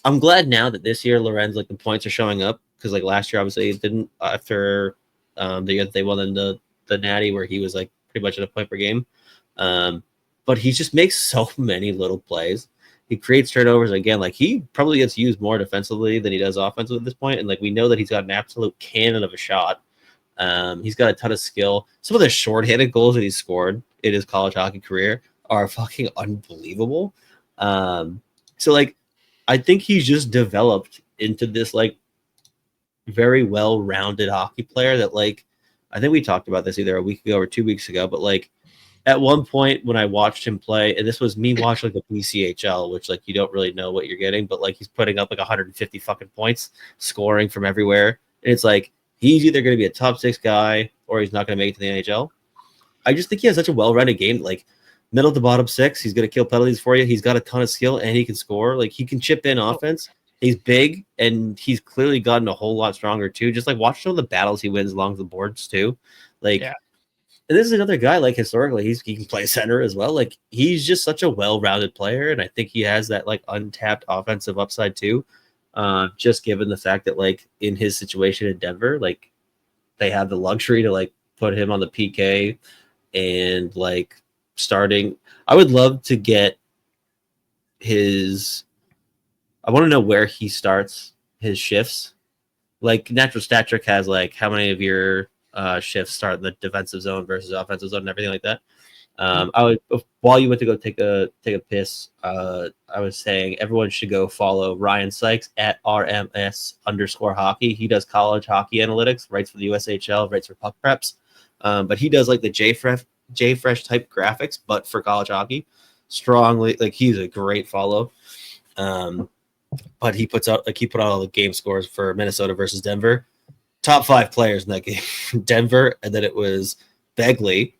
I'm glad now that this year Lorenz, like, the points are showing up, because like last year obviously it didn't, after the year that they won in the Natty, where he was like pretty much at a point per game. But he just makes so many little plays. He creates turnovers again. Like, he probably gets used more defensively than he does offensively at this point. And like, we know that he's got an absolute cannon of a shot. He's got a ton of skill. Some of the short-handed goals that he's scored in his college hockey career are fucking unbelievable. So like, I think he's just developed into this like very well-rounded hockey player that, like, I think we talked about this either a week ago or 2 weeks ago, but like, at one point when I watched him play, and this was me watching like the PCHL, which like you don't really know what you're getting, but like he's putting up like 150 fucking points, scoring from everywhere. And it's like, he's either going to be a top 6 guy or he's not going to make it to the NHL. I just think he has such a well-rounded game. Like, middle to bottom 6, he's going to kill penalties for you. He's got a ton of skill and he can score. Like, he can chip in offense. He's big and he's clearly gotten a whole lot stronger too. Just like, watch some of the battles he wins along the boards too. Like, yeah. And this is another guy, like, historically, he can play center as well. Like, he's just such a well-rounded player, and I think he has that like untapped offensive upside too. Just given the fact that like in his situation in Denver, like they have the luxury to like put him on the PK and like starting. I would love to get his. I want to know where he starts his shifts. Like, Natural Stat Trick has like how many of your shifts start in the defensive zone versus offensive zone and everything like that. I would, while you went to go take a piss, I was saying everyone should go follow Ryan Sykes at RMS_hockey. He does college hockey analytics, writes for the USHL, writes for Puck Preps. But he does like the JFresh type graphics, but for college hockey. Strongly, like, he's a great follow. But he put out all the game scores for Minnesota versus Denver. Top 5 players in that game: Denver, and then it was Begley,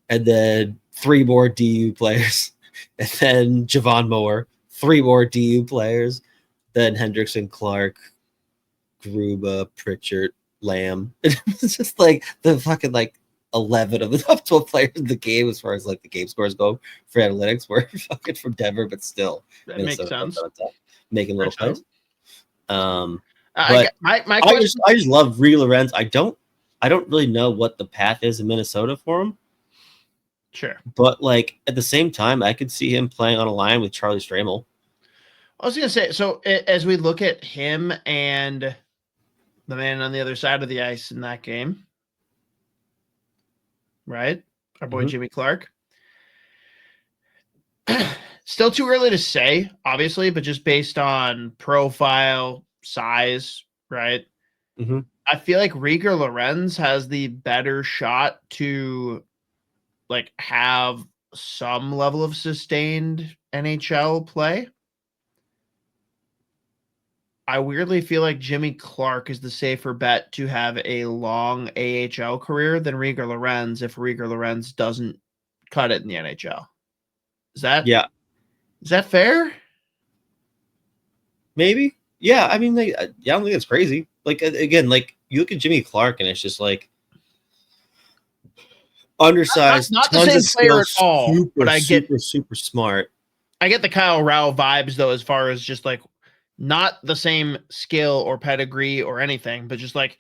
and then 3 more DU players, and then Javon Moore, 3 more DU players, then Hendrickson, Clark, Gruba, Pritchard, Lamb. It was just like the fucking like 11 of the top 12 players in the game as far as like the game scores go for analytics were fucking from Denver, but still that makes sense. Making little plays. But my question, I just love Rieger Lorenz. I don't really know what the path is in Minnesota for him. Sure. But like at the same time, I could see him playing on a line with Charlie Stramel. I was gonna say, so as we look at him and the man on the other side of the ice in that game, right? Our boy Jimmy Clark. Still too early to say, obviously, but just based on profile, size, right? I feel like Rieger Lorenz has the better shot to like have some level of sustained NHL play. I weirdly feel like Jimmy Clark is the safer bet to have a long AHL career than Rieger Lorenz if Rieger Lorenz doesn't cut it in the NHL. Is that fair? Maybe. Yeah, I mean, like, I don't think it's crazy. Like, again, like, you look at Jimmy Clark and it's just like undersized, not the same player at all. Super, but I get super smart. I get the Kyle Rao vibes though, as far as just like not the same skill or pedigree or anything, but just like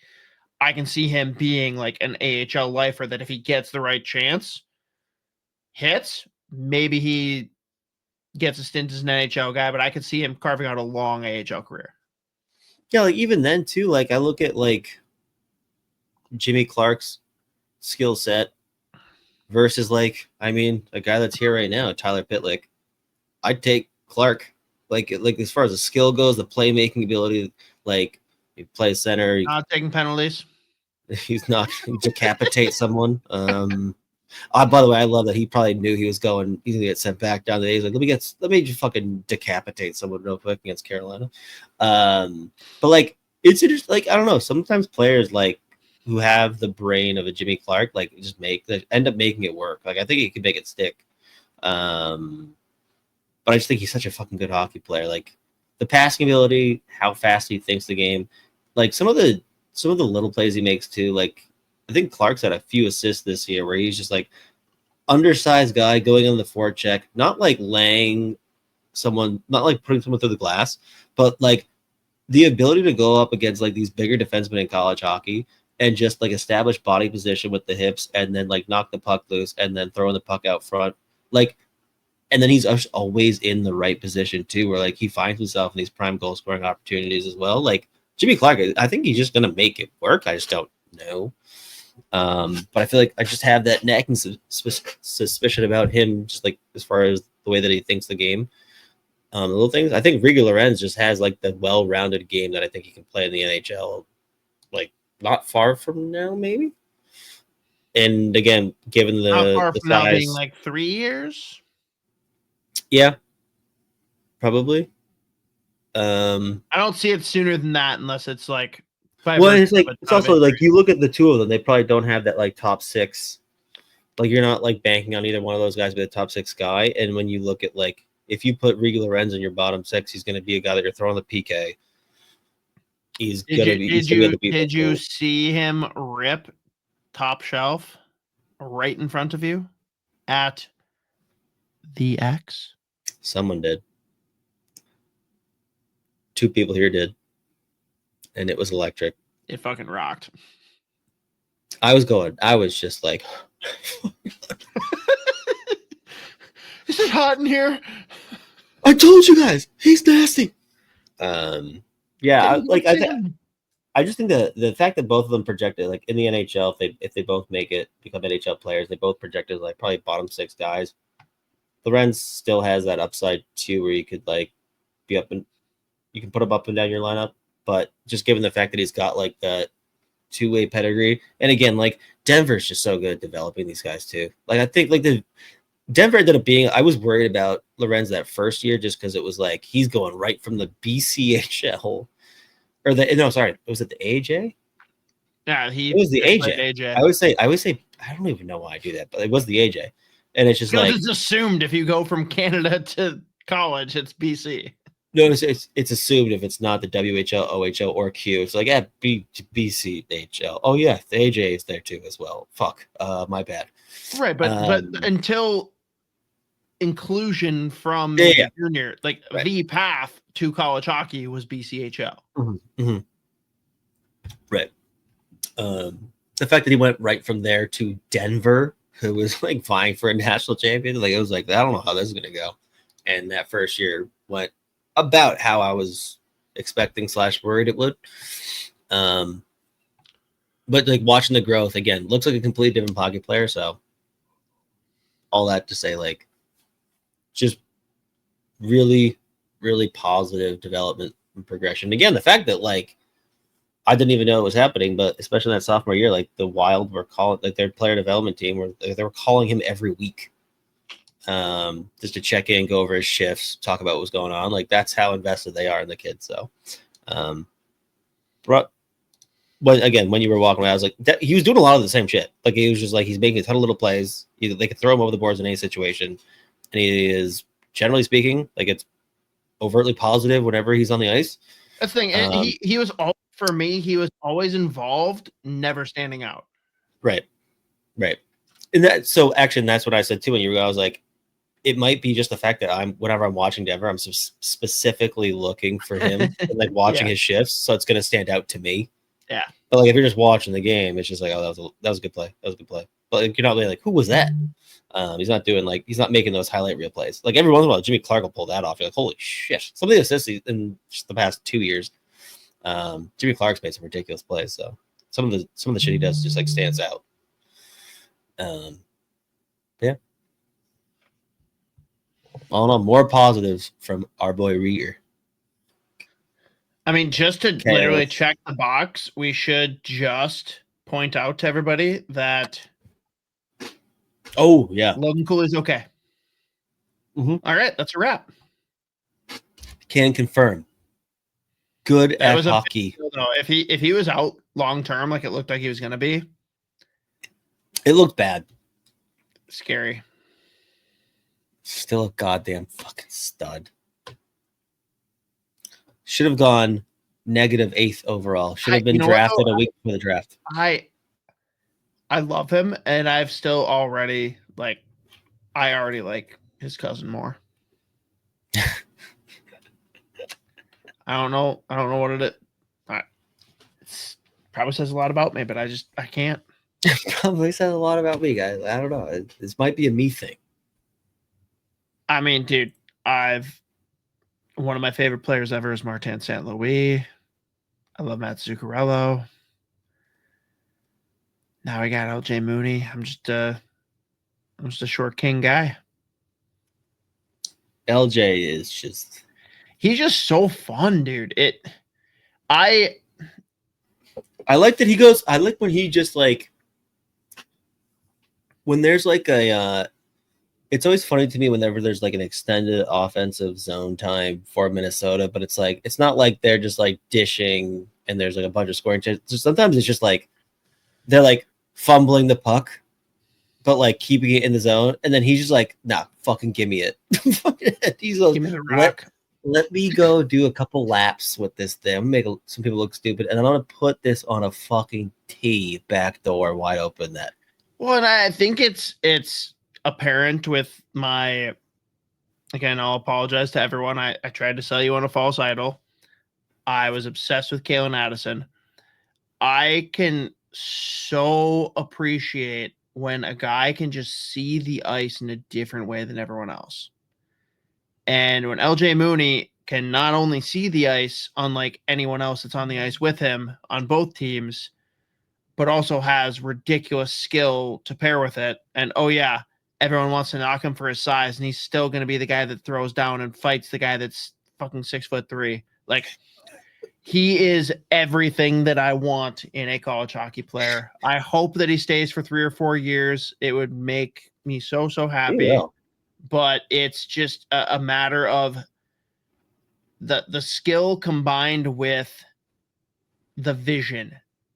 I can see him being like an AHL lifer that if he gets the right chance, hits, maybe he gets a stint as an NHL guy, but I could see him carving out a long AHL career. Yeah, like even then too, like I look at like Jimmy Clark's skill set versus like, I mean, a guy that's here right now, Tyler Pitlick. I'd take Clark. Like as far as the skill goes, the playmaking ability, like he plays center. Not taking penalties. He's not decapitate someone. By the way, I love that he probably knew he's gonna get sent back down the days. Like, let me just fucking decapitate someone real quick against Carolina. But like it's just like I don't know. Sometimes players like who have the brain of a Jimmy Clark like just end up making it work. Like I think he can make it stick. But I just think he's such a fucking good hockey player. Like the passing ability, how fast he thinks the game, like some of the little plays he makes too. Like I think Clark's had a few assists this year where he's just like undersized guy going on the forecheck, not like laying someone, not like putting someone through the glass, but like the ability to go up against like these bigger defensemen in college hockey and just like establish body position with the hips and then like knock the puck loose and then throwing the puck out front. Like, and then he's always in the right position too, where like he finds himself in these prime goal scoring opportunities as well. Like Jimmy Clark, I think he's just gonna make it work. I just don't know. But I feel like I just have that nagging suspicion about him, just like as far as the way that he thinks the game. The little things. I think Rieger Lorenz just has like the well-rounded game that I think he can play in the NHL, like not far from now, maybe. And again, given Not far the from now being size, like 3 years. yeah, probably. I don't see it sooner than that unless it's like. Well, it's like it's also like you look at the two of them; they probably don't have that like top six. Like you're not like banking on either one of those guys to be a top six guy. And when you look at like if you put Rieger Lorenz in your bottom six, he's going to be a guy that you're throwing the PK. He's going to be. Did you see him rip top shelf right in front of you at the X? Someone did. 2 people here did. And it was electric. It fucking rocked. I was just like, is it hot in here? I told you guys, he's nasty. Yeah, I just think that the fact that both of them projected, like in the NHL, if they both make it, become NHL players, they both projected like probably bottom 6 guys. Lorenz still has that upside too, where you could like be up and you can put him up and down your lineup. But just given the fact that he's got like that 2-way pedigree, and again, like Denver's just so good at developing these guys too. Like I think like the Denver ended up being. I was worried about Lorenz that first year just because it was like he's going right from the BCHL or was it the AJ? Yeah, it was the AJ. I would say I don't even know why I do that, but it was the AJ, and it's just like it's assumed if you go from Canada to college, it's BC. No, it's assumed if it's not the WHL, OHL, or Q. It's like, yeah, BCHL. Oh, yeah, the AJ is there too as well. Fuck, my bad. Right, but until inclusion from junior, like right. The path to college hockey was BCHL. Mm-hmm. Mm-hmm. Right. The fact that he went right from there to Denver, who was like vying for a national champion, like it was like, I don't know how this is gonna go. And that first year went about how I was expecting / worried it would. But like watching the growth again, looks like a completely different hockey player. So all that to say, like, just really, really positive development and progression. Again, the fact that like I didn't even know it was happening, but especially that sophomore year, like the Wild were calling like their player development team where they were calling him every week. Just to check in, go over his shifts, talk about what was going on. Like that's how invested they are in the kid. So, but again, when you were walking away, I was like, he was doing a lot of the same shit. Like he was just like, he's making a ton of little plays. They could throw him over the boards in any situation. And he is, generally speaking, like it's overtly positive whenever he's on the ice. The thing, he was all for me. He was always involved, never standing out. Right. And that's what I said too. When you were, I was like, it might be just the fact that whenever I'm watching Denver, I'm specifically looking for him and like watching his shifts. So it's going to stand out to me. Yeah. But like, if you're just watching the game, it's just like, oh, that was a good play. That was a good play. But like, you're not really like, who was that? He's not making those highlight reel plays. Like every once in a while, Jimmy Clark will pull that off. You're like, holy shit. Some of the assists in just the past 2 years, Jimmy Clark's made some ridiculous plays. So some of the shit he does just like stands out. Yeah. All in all, more positives from our boy Rieger. I mean, just to literally check the box, we should just point out to everybody that Logan Cooley is okay. Mm-hmm. All right, that's a wrap. Can confirm. Good at hockey. If he was out long term, like it looked like he was going to be, it looked bad. Scary. Still a goddamn fucking stud. Should have gone -8th overall. Should have been drafted a week before the draft. I love him, and I've still already I already like his cousin more. I don't know what it is. It probably says a lot about me, but I can't. Probably says a lot about me, guys. I don't know. This might be a me thing. I mean, dude, one of my favorite players ever is Martin St. Louis. I love Matt Zuccarello. Now I got LJ Mooney. I'm just a short king guy. LJ is just, he's just so fun, dude. I like that he goes. I like when he just like, when there's like it's always funny to me whenever there's like an extended offensive zone time for Minnesota, but it's like, it's not like they're just like dishing and there's like a bunch of scoring chances. Sometimes it's just like they're like fumbling the puck, but like keeping it in the zone, and then he's just like, nah, fucking give me it. He's like, give me the rock. Let me go do a couple laps with this thing. I'm gonna make some people look stupid, and I'm gonna put this on a fucking tee, back door wide open. That. Well, and I think it's apparent with my. Again, I'll apologize to everyone. I tried to sell you on a false idol. I was obsessed with Kalen Addison. I can so appreciate when a guy can just see the ice in a different way than everyone else. And when LJ Mooney can not only see the ice, unlike anyone else that's on the ice with him on both teams, but also has ridiculous skill to pair with it. And oh yeah, everyone wants to knock him for his size, and he's still going to be the guy that throws down and fights the guy that's fucking 6'3". Like, he is everything that I want in a college hockey player. I hope that he stays for 3 or 4 years. It would make me so happy. But it's just a matter of the skill combined with the vision,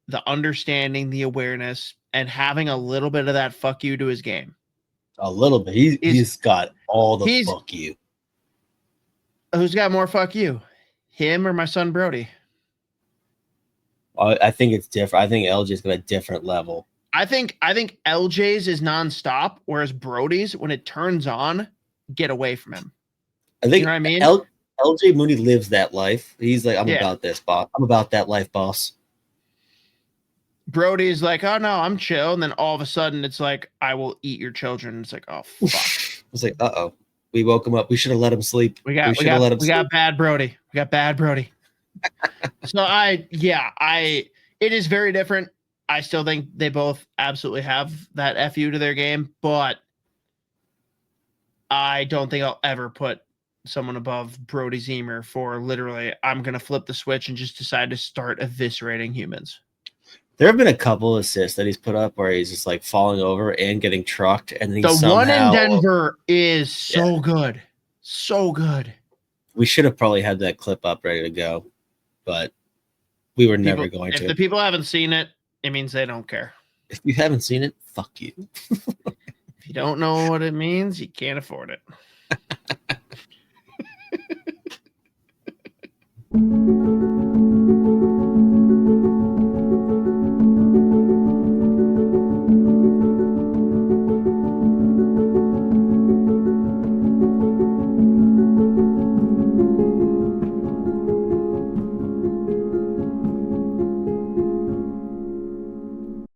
the understanding, the awareness, and having a little bit of that fuck you to his game. A little bit. He's got all the fuck you. Who's got more fuck you? Him or my son Brody? I think it's different. I think LJ's got a different level. I think LJ's is nonstop, whereas Brody's, when it turns on, get away from him. I think, you know what I mean? LJ Mooney lives that life. He's like, I'm about this, boss. I'm about that life, boss. Brody's like, oh no, I'm chill, and then all of a sudden it's like, I will eat your children. It's like, oh fuck. It's like, uh-oh. We woke him up. We should have let him sleep. We got bad Brody. We got bad Brody. So it is very different. I still think they both absolutely have that FU to their game, but I don't think I'll ever put someone above Brody Zemer for literally, I'm going to flip the switch and just decide to start eviscerating humans. There have been a couple assists that he's put up where he's just like falling over and getting trucked. And the one in Denver is so good. So good. We should have probably had that clip up ready to go, but we were never going to. If the people haven't seen it, it means they don't care. If you haven't seen it, fuck you. If you don't know what it means, you can't afford it.